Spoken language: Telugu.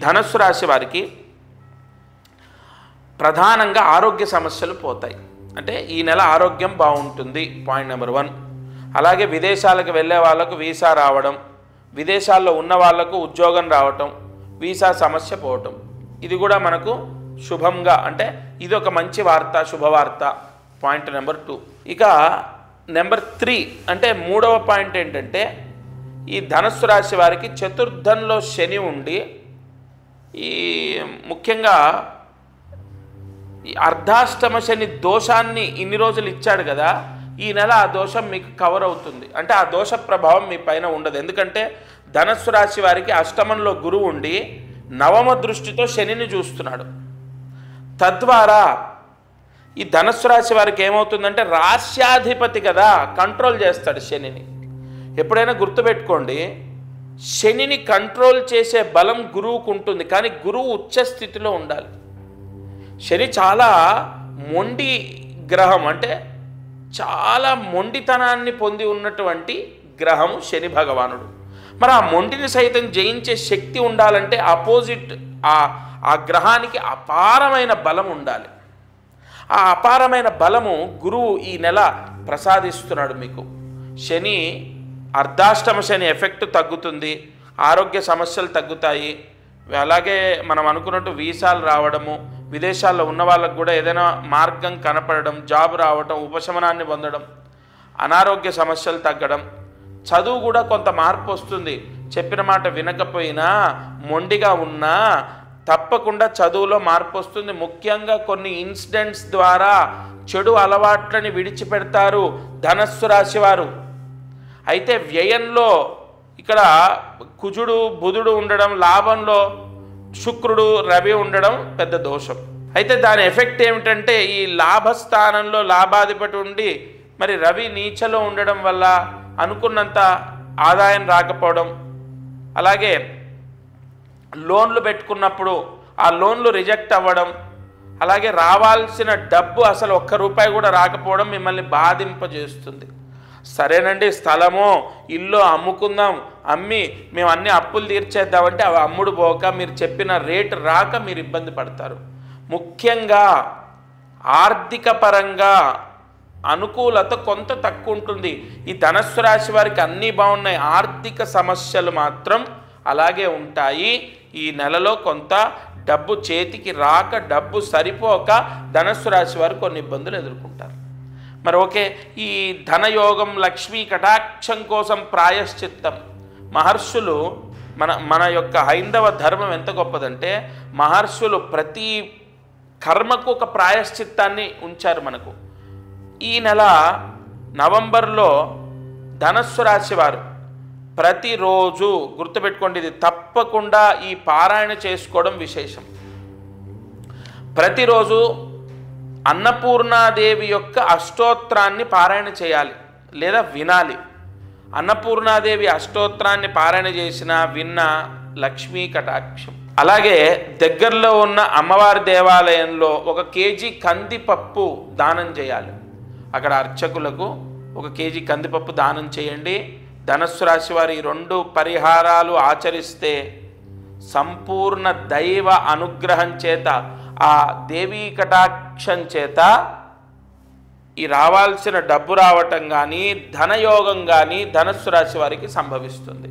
ధనుస్సు రాశి వారికి ప్రధానంగా ఆరోగ్య సమస్యలు పోతాయి. అంటే ఈ నెల ఆరోగ్యం బాగుంటుంది, పాయింట్ నెంబర్ 1. అలాగే విదేశాలకు వెళ్ళే వాళ్ళకు వీసా రావడం, విదేశాల్లో ఉన్న వాళ్లకు ఉద్యోగం రావటం, వీసా సమస్య పోవటం, ఇది కూడా మనకు శుభంగా, అంటే ఇది ఒక మంచి వార్త, శుభవార్త. Point number 2. ఇక నెంబర్ 3 అంటే 3వ పాయింట్ ఏంటంటే, ఈ ధనుస్సు రాశి వారికి చతుర్థంలో శని ఉండి ఈ ముఖ్యంగా ఈ అర్ధాష్టమ శని దోషాన్ని ఇన్ని రోజులు ఇచ్చాడు కదా, ఈ నెల ఆ దోషం మీకు కవర్ అవుతుంది. అంటే ఆ దోష ప్రభావం మీ పైన ఉండదు. ఎందుకంటే ధనుస్సు రాశి వారికి అష్టమంలో గురువు ఉండి నవమ దృష్టితో శనిని చూస్తున్నాడు. తద్వారా ఈ ధనుస్సు రాశి వారికి ఏమవుతుందంటే, రాశ్యాధిపతి కదా, కంట్రోల్ చేస్తాడు శనిని. ఎప్పుడైనా గుర్తుపెట్టుకోండి, శనిని కంట్రోల్ చేసే బలం గురువుకు ఉంటుంది, కానీ గురువు ఉచ్చ స్థితిలో ఉండాలి. శని చాలా మొండి గ్రహం, అంటే చాలా మొండితనాన్ని పొంది ఉన్నటువంటి గ్రహము శని భగవానుడు. మరి ఆ మొండిని సైతం జయించే శక్తి ఉండాలంటే ఆపోజిట్ ఆ గ్రహానికి అపారమైన బలం ఉండాలి. ఆ అపారమైన బలము గురువు ఈ నెల ప్రసాదిస్తున్నాడు మీకు. శని అర్ధాష్టమ శని ఎఫెక్ట్ తగ్గుతుంది, ఆరోగ్య సమస్యలు తగ్గుతాయి. అలాగే మనం అనుకున్నట్టు వీసాలు రావడము, విదేశాల్లో ఉన్న వాళ్ళకు కూడా ఏదైనా మార్గం కనపడడం, జాబ్ రావడం, ఉపశమనాన్ని పొందడం, అనారోగ్య సమస్యలు తగ్గడం, చదువు కూడా కొంత మార్పు వస్తుంది. చెప్పిన మాట వినకపోయినా, మొండిగా ఉన్నా తప్పకుండా చదువులో మార్పు వస్తుంది. ముఖ్యంగా కొన్ని ఇన్సిడెంట్స్ ద్వారా చెడు అలవాట్లని విడిచిపెడతారు ధనుస్సు రాశి వారు. అయితే వ్యయంలో ఇక్కడ కుజుడు బుధుడు ఉండడం, లాభంలో శుక్రుడు రవి ఉండడం పెద్ద దోషం. అయితే దాని ఎఫెక్ట్ ఏమిటంటే, ఈ లాభస్థానంలో లాభాధిపతి ఉండి మరి రవి నీచలో ఉండడం వల్ల అనుకున్నంత ఆదాయం రాకపోవడం, అలాగే లోన్లు పెట్టుకున్నప్పుడు ఆ లోన్లు రిజెక్ట్ అవ్వడం, అలాగే రావాల్సిన డబ్బు అసలు ఒక్క రూపాయి కూడా రాకపోవడం మిమ్మల్ని బాధింపజేస్తుంది. సరేనండి, స్థలమో ఇల్లు అమ్ముకుందాం, అమ్మి మేము అన్ని అప్పులు తీర్చేద్దామంటే అవి అమ్ముడు పోక, మీరు చెప్పిన రేటు రాక మీరు ఇబ్బంది పడతారు. ముఖ్యంగా ఆర్థిక పరంగా అనుకూలత కొంత తక్కువ ఉంటుంది. ఈ ధనుస్సు రాశి వారికి అన్నీ బాగున్నాయి, ఆర్థిక సమస్యలు మాత్రం అలాగే ఉంటాయి. ఈ నెలలో కొంత డబ్బు చేతికి రాక, డబ్బు సరిపోక ధనుస్సు రాశి వారు కొన్ని ఇబ్బందులు ఎదుర్కొంటారు. మరి ఓకే, ఈ ధనయోగం లక్ష్మీ కటాక్షం కోసం ప్రాయశ్చిత్తం. మహర్షులు మన యొక్క హైందవ ధర్మం ఎంత గొప్పదంటే, మహర్షులు ప్రతి కర్మకు ఒక ప్రాయశ్చిత్తాన్ని ఉంచారు మనకు. ఈ నెల నవంబర్లో ధనుస్సు రాశి వారు ప్రతిరోజు గుర్తుపెట్టుకోండి, ఇది తప్పకుండా ఈ పారాయణ చేసుకోవడం విశేషం. ప్రతిరోజు అన్నపూర్ణాదేవి యొక్క అష్టోత్తరాన్ని పారాయణ చేయాలి లేదా వినాలి. అన్నపూర్ణాదేవి అష్టోత్తరాన్ని పారాయణ చేసిన విన్న లక్ష్మీ కటాక్షం. అలాగే దగ్గరలో ఉన్న అమ్మవారి దేవాలయంలో 1 కేజీ కందిపప్పు దానం చేయాలి. అక్కడ అర్చకులకు 1 కేజీ కందిపప్పు దానం చేయండి. ధనుస్సు రాశి వారి 2 పరిహారాలు ఆచరిస్తే సంపూర్ణ దైవ అనుగ్రహం చేత, ఆ దేవీ కటాక్షం చేత ఈ రావాల్సిన డబ్బు రావటం కానీ, ధనయోగం కానీ ధనుస్సు రాశి వారికి సంభవిస్తుంది.